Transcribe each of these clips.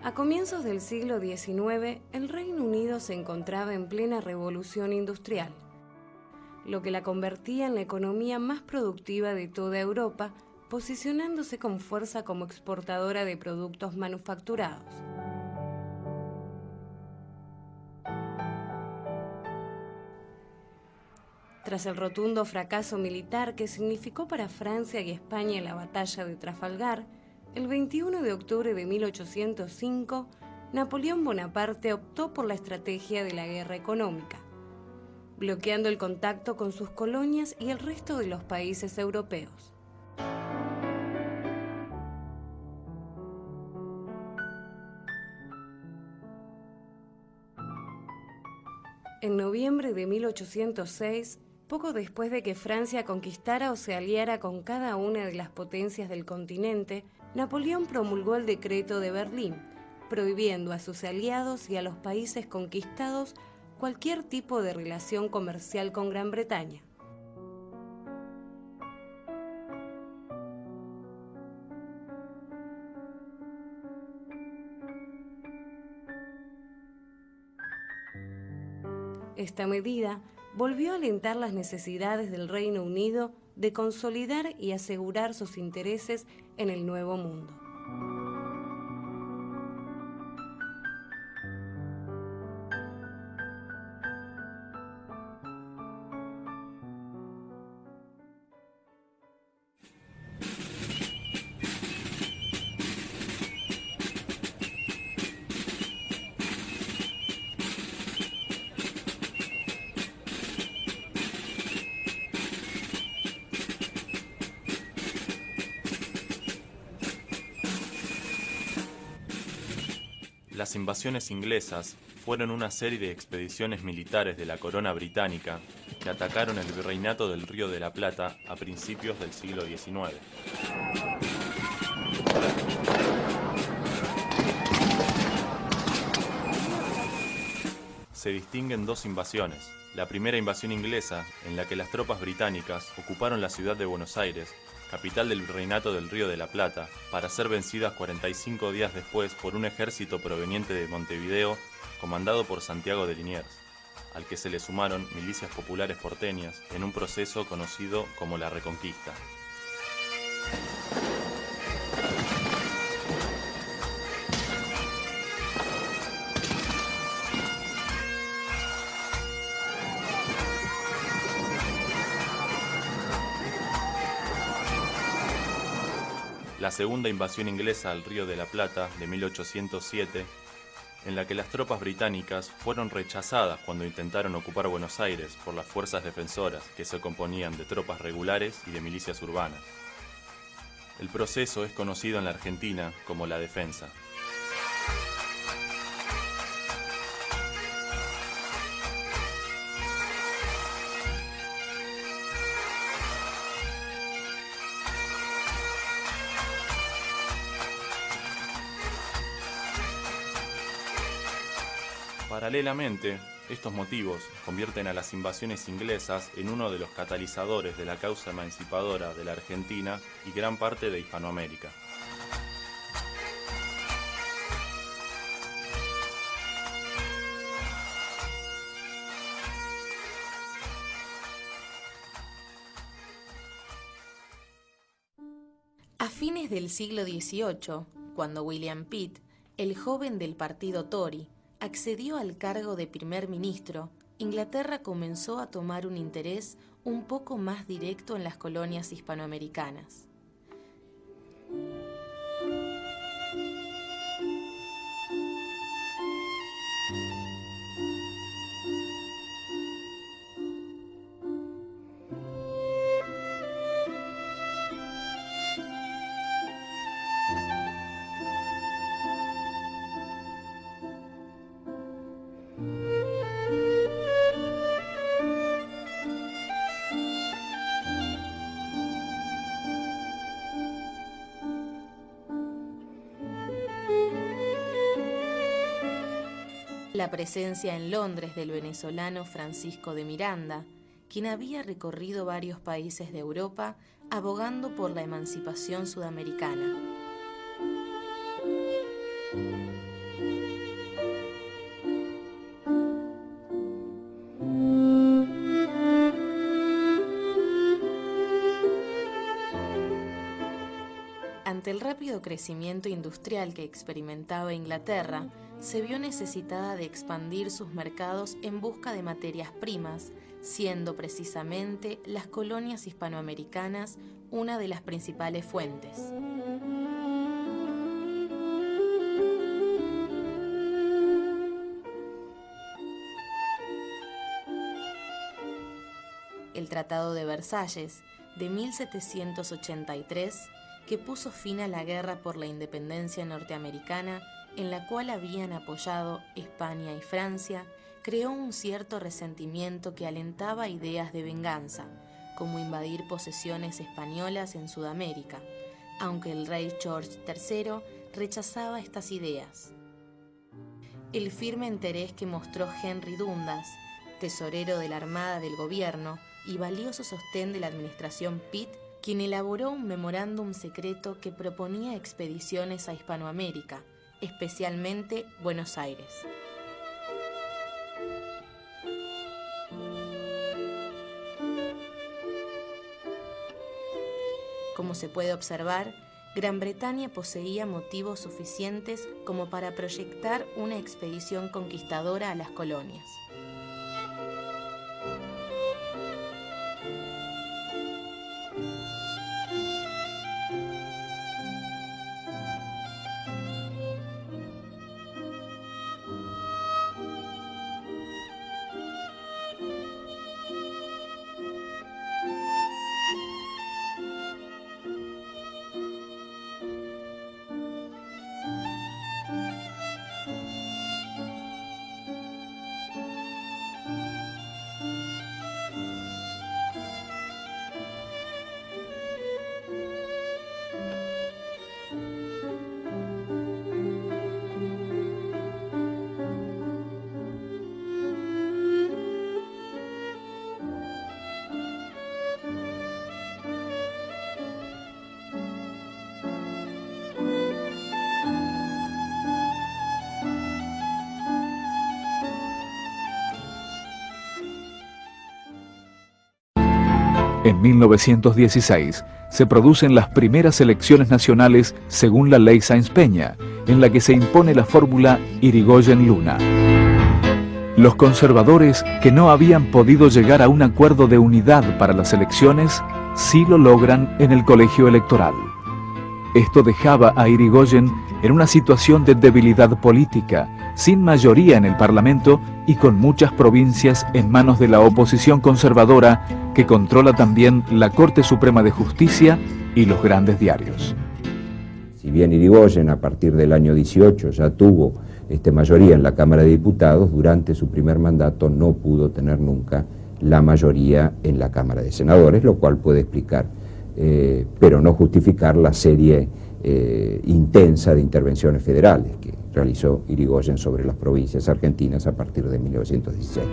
A comienzos del siglo XIX, el Reino Unido se encontraba en plena revolución industrial, lo que la convertía en la economía más productiva de toda Europa, posicionándose con fuerza como exportadora de productos manufacturados. Tras el rotundo fracaso militar que significó para Francia y España la batalla de Trafalgar, el 21 de octubre de 1805, Napoleón Bonaparte optó por la estrategia de la guerra económica, bloqueando el contacto con sus colonias y el resto de los países europeos. En noviembre de 1806, poco después de que Francia conquistara o se aliara con cada una de las potencias del continente, Napoleón promulgó el Decreto de Berlín, prohibiendo a sus aliados y a los países conquistados cualquier tipo de relación comercial con Gran Bretaña. Esta medida volvió a alentar las necesidades del Reino Unido de consolidar y asegurar sus intereses en el Nuevo Mundo. Las invasiones inglesas fueron una serie de expediciones militares de la corona británica que atacaron el virreinato del Río de la Plata a principios del siglo XIX. Se distinguen dos invasiones. La primera invasión inglesa, en la que las tropas británicas ocuparon la ciudad de Buenos Aires, capital del virreinato del Río de la Plata, para ser vencidas 45 días después por un ejército proveniente de Montevideo, comandado por Santiago de Liniers, al que se le sumaron milicias populares porteñas en un proceso conocido como la Reconquista. La segunda invasión inglesa al Río de la Plata de 1807, en la que las tropas británicas fueron rechazadas cuando intentaron ocupar Buenos Aires por las fuerzas defensoras que se componían de tropas regulares y de milicias urbanas. El proceso es conocido en la Argentina como la defensa. Paralelamente, estos motivos convierten a las invasiones inglesas en uno de los catalizadores de la causa emancipadora de la Argentina y gran parte de Hispanoamérica. A fines del siglo XVIII, cuando William Pitt, el joven del partido Tory, accedió al cargo de primer ministro, Inglaterra comenzó a tomar un interés un poco más directo en las colonias hispanoamericanas. La presencia en Londres del venezolano Francisco de Miranda, quien había recorrido varios países de Europa abogando por la emancipación sudamericana. ante el rápido crecimiento industrial que experimentaba Inglaterra, se vio necesitada de expandir sus mercados en busca de materias primas, siendo precisamente las colonias hispanoamericanas una de las principales fuentes. El Tratado de Versalles, de 1783, que puso fin a la guerra por la independencia norteamericana, en la cual habían apoyado España y Francia, creó un cierto resentimiento que alentaba ideas de venganza, como invadir posesiones españolas en Sudamérica, aunque el rey George III rechazaba estas ideas. El firme interés que mostró Henry Dundas, tesorero de la Armada del Gobierno y valioso sostén de la administración Pitt, quien elaboró un memorándum secreto que proponía expediciones a Hispanoamérica, especialmente Buenos Aires. Como se puede observar, Gran Bretaña poseía motivos suficientes como para proyectar una expedición conquistadora a las colonias. En 1916 se producen las primeras elecciones nacionales según la ley Sáenz-Peña, en la que se impone la fórmula Irigoyen-Luna. Los conservadores, que no habían podido llegar a un acuerdo de unidad para las elecciones, sí lo logran en el colegio electoral. Esto dejaba a Irigoyen en una situación de debilidad política, sin mayoría en el Parlamento y con muchas provincias en manos de la oposición conservadora, que controla también la Corte Suprema de Justicia y los grandes diarios. Si bien Irigoyen a partir del año 18 ya tuvo mayoría en la Cámara de Diputados, durante su primer mandato no pudo tener nunca la mayoría en la Cámara de Senadores, lo cual puede explicar, pero no justificar la serie intensa de intervenciones federales que realizó Irigoyen sobre las provincias argentinas a partir de 1916.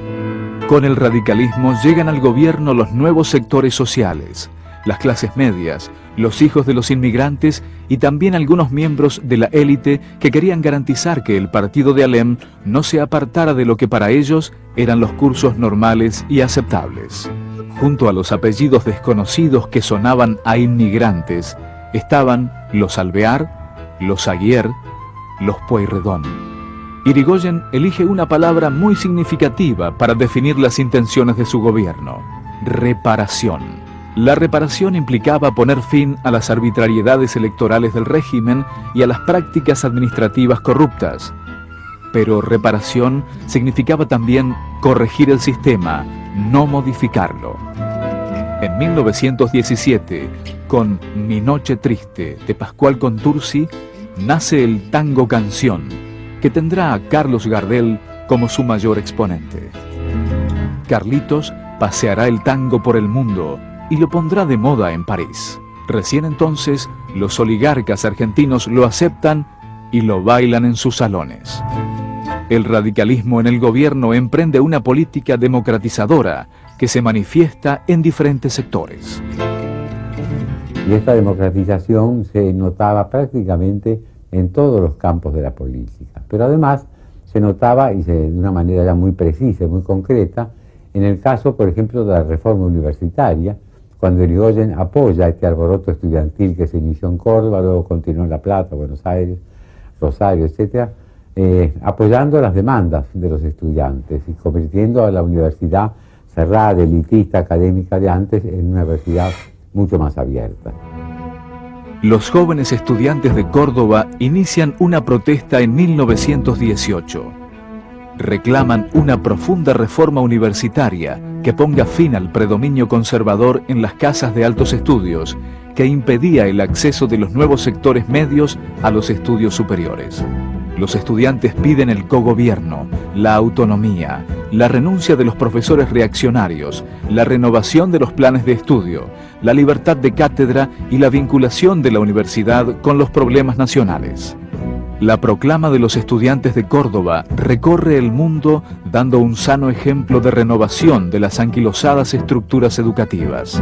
Con el radicalismo llegan al gobierno los nuevos sectores sociales, las clases medias, los hijos de los inmigrantes y también algunos miembros de la élite que querían garantizar que el partido de Alem no se apartara de lo que para ellos eran los cursos normales y aceptables. Junto a los apellidos desconocidos que sonaban a inmigrantes, estaban los Alvear, los Aguier, los Pueyrredón. Irigoyen elige una palabra muy significativa para definir las intenciones de su gobierno: reparación. La reparación implicaba poner fin a las arbitrariedades electorales del régimen y a las prácticas administrativas corruptas. Pero reparación significaba también corregir el sistema, no modificarlo. En 1917, con Mi Noche Triste de Pascual Contursi, nace el tango canción, que tendrá a Carlos Gardel como su mayor exponente. Carlitos paseará el tango por el mundo y lo pondrá de moda en París. Recién entonces, los oligarcas argentinos lo aceptan y lo bailan en sus salones. El radicalismo en el gobierno emprende una política democratizadora que se manifiesta en diferentes sectores. Y esta democratización se notaba prácticamente en todos los campos de la política, pero además se notaba, de una manera ya muy precisa y muy concreta, en el caso, por ejemplo, de la reforma universitaria, cuando Irigoyen apoya este alboroto estudiantil que se inició en Córdoba, luego continuó en La Plata, Buenos Aires, Rosario, etc., apoyando las demandas de los estudiantes y convirtiendo a la universidad cerrada, elitista, académica de antes, en una universidad mucho más abierta. Los jóvenes estudiantes de Córdoba inician una protesta en 1918. Reclaman una profunda reforma universitaria que ponga fin al predominio conservador en las casas de altos estudios, que impedía el acceso de los nuevos sectores medios a los estudios superiores. Los estudiantes piden el cogobierno, la autonomía, la renuncia de los profesores reaccionarios, la renovación de los planes de estudio, la libertad de cátedra y la vinculación de la universidad con los problemas nacionales. La proclama de los estudiantes de Córdoba recorre el mundo dando un sano ejemplo de renovación de las anquilosadas estructuras educativas.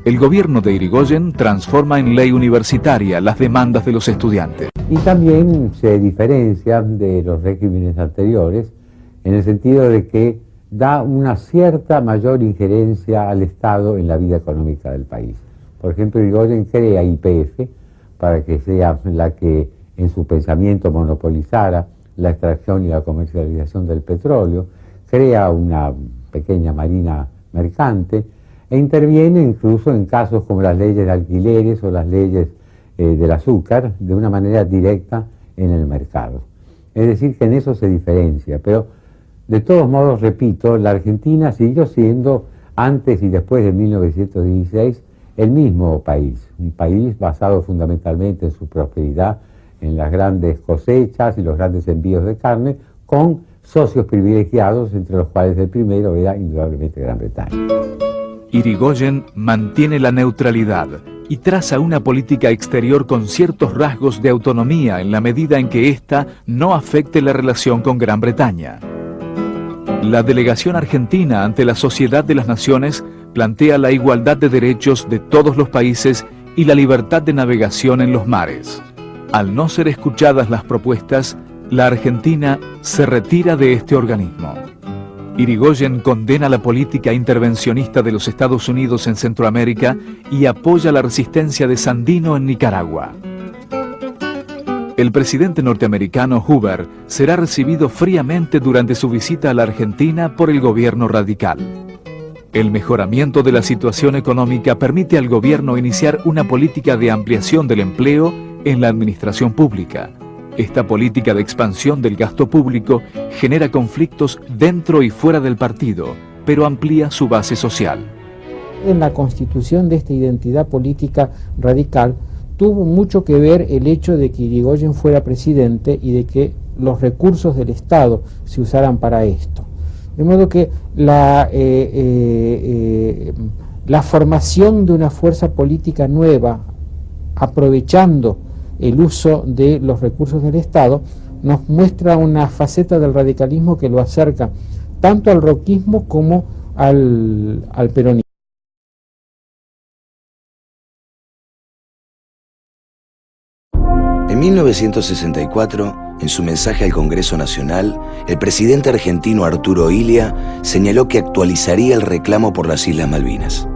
El gobierno de Irigoyen transforma en ley universitaria las demandas de los estudiantes. Y también se diferencia de los regímenes anteriores en el sentido de que da una cierta mayor injerencia al Estado en la vida económica del país. Por ejemplo, Irigoyen crea YPF para que sea la que en su pensamiento monopolizara la extracción y la comercialización del petróleo, crea una pequeña marina mercante e interviene incluso en casos como las leyes de alquileres o las leyes del azúcar de una manera directa en el mercado. Es decir, que en eso se diferencia, pero de todos modos, repito, la Argentina siguió siendo, antes y después de 1916, el mismo país, un país basado fundamentalmente en su prosperidad, en las grandes cosechas y los grandes envíos de carne, con socios privilegiados, entre los cuales el primero era indudablemente Gran Bretaña. Irigoyen mantiene la neutralidad y traza una política exterior con ciertos rasgos de autonomía en la medida en que ésta no afecte la relación con Gran Bretaña. La delegación argentina ante la Sociedad de las Naciones plantea la igualdad de derechos de todos los países y la libertad de navegación en los mares. Al no ser escuchadas las propuestas, la Argentina se retira de este organismo. Irigoyen condena la política intervencionista de los Estados Unidos en Centroamérica y apoya la resistencia de Sandino en Nicaragua. El presidente norteamericano Hoover será recibido fríamente durante su visita a la Argentina por el gobierno radical. El mejoramiento de la situación económica permite al gobierno iniciar una política de ampliación del empleo en la administración pública. Esta política de expansión del gasto público genera conflictos dentro y fuera del partido, pero amplía su base social. En la constitución de esta identidad política radical tuvo mucho que ver el hecho de que Irigoyen fuera presidente y de que los recursos del Estado se usaran para esto. De modo que la formación de una fuerza política nueva, aprovechando el uso de los recursos del Estado, nos muestra una faceta del radicalismo que lo acerca tanto al roquismo como al peronismo. En 1964, en su mensaje al Congreso Nacional, el presidente argentino Arturo Illia señaló que actualizaría el reclamo por las Islas Malvinas.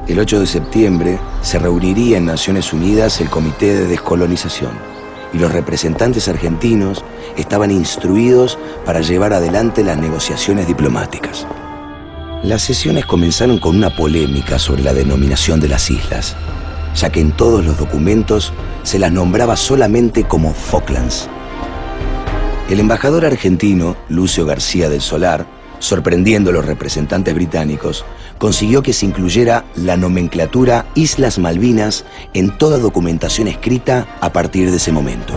El 8 de septiembre se reuniría en Naciones Unidas el Comité de Descolonización y los representantes argentinos estaban instruidos para llevar adelante las negociaciones diplomáticas. Las sesiones comenzaron con una polémica sobre la denominación de las islas, ya que en todos los documentos se las nombraba solamente como Falklands. El embajador argentino, Lucio García del Solar, sorprendiendo a los representantes británicos, consiguió que se incluyera la nomenclatura Islas Malvinas en toda documentación escrita a partir de ese momento.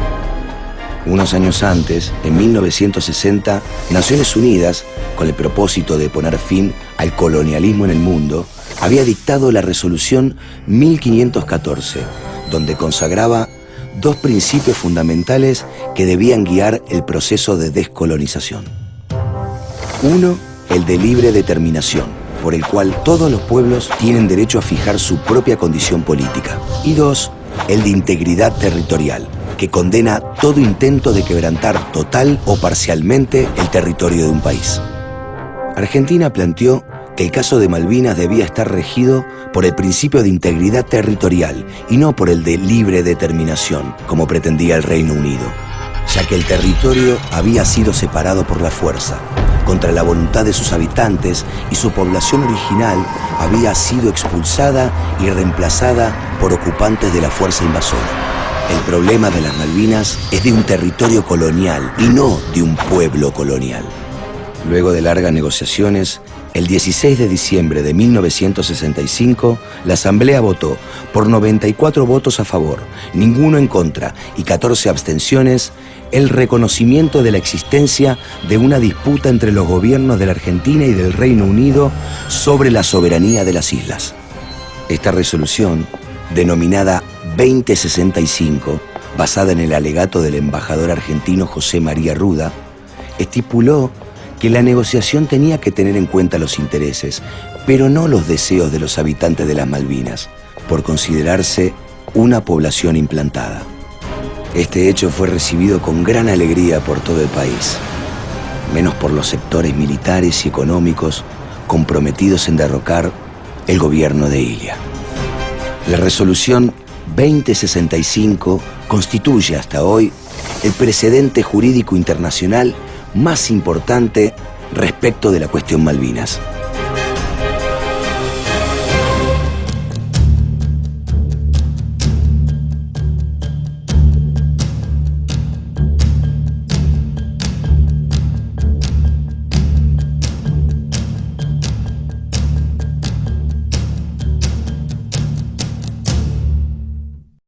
Unos años antes, en 1960, Naciones Unidas, con el propósito de poner fin al colonialismo en el mundo, había dictado la resolución 1514, donde consagraba dos principios fundamentales que debían guiar el proceso de descolonización. Uno, el de libre determinación, por el cual todos los pueblos tienen derecho a fijar su propia condición política. Y dos, el de integridad territorial, que condena todo intento de quebrantar total o parcialmente el territorio de un país. Argentina planteó que el caso de Malvinas debía estar regido por el principio de integridad territorial y no por el de libre determinación, como pretendía el Reino Unido, ya que el territorio había sido separado por la fuerza, contra la voluntad de sus habitantes, y su población original había sido expulsada y reemplazada por ocupantes de la fuerza invasora. El problema de las Malvinas es de un territorio colonial y no de un pueblo colonial. Luego de largas negociaciones, el 16 de diciembre de 1965, la Asamblea votó por 94 votos a favor, ninguno en contra y 14 abstenciones, el reconocimiento de la existencia de una disputa entre los gobiernos de la Argentina y del Reino Unido sobre la soberanía de las islas. Esta resolución, denominada 2065, basada en el alegato del embajador argentino José María Ruda, estipuló que la negociación tenía que tener en cuenta los intereses, pero no los deseos de los habitantes de las Malvinas, por considerarse una población implantada. Este hecho fue recibido con gran alegría por todo el país, menos por los sectores militares y económicos comprometidos en derrocar el gobierno de Ilia. La resolución 2065 constituye hasta hoy el precedente jurídico internacional más importante respecto de la cuestión Malvinas.